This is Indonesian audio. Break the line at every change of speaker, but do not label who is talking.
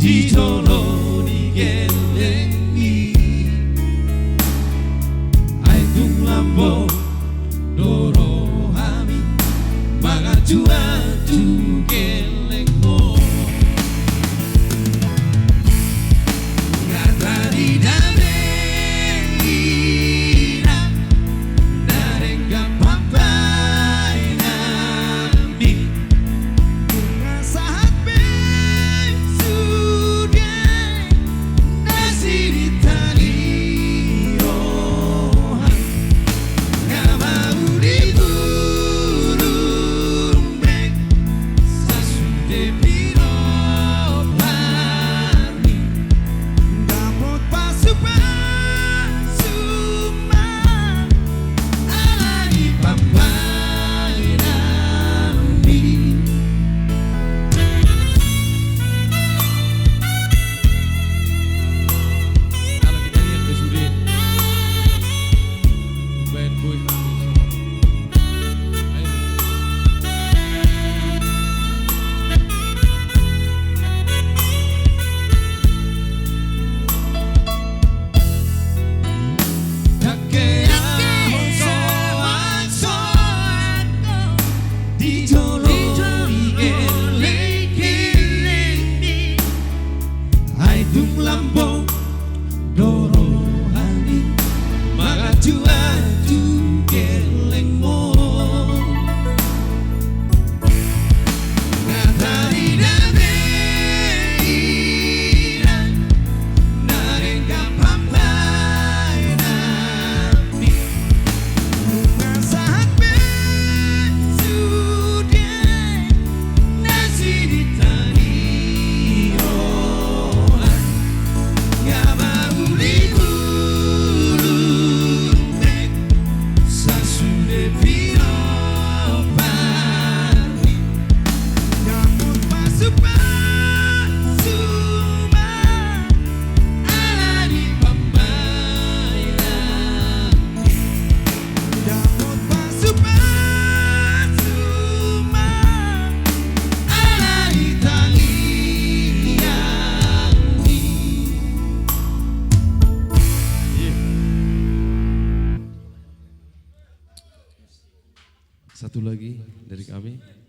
di jolo digelengi ai tung lambo doro hami magajua tu gelengmo kata di damena narenga pampai nami bunga saat besudah nasi di tali rohan nggak mau diturun bek sasude piro pani dapat pasu-pasuma ala di pampai nami. Kalau kita lihat ke sudut band boy di jolo digelengi ai tung lambo doro hani magajua tu gelengmo ngatari damena narenga pampai nami bunga saat besudah nasi di tani rohan nggak mau diturun bek sasude piro pani dapat pasu-pasuma ala di pampai nami dapat pasu-pasuma ala di tali yani. Satu lagi dari kami.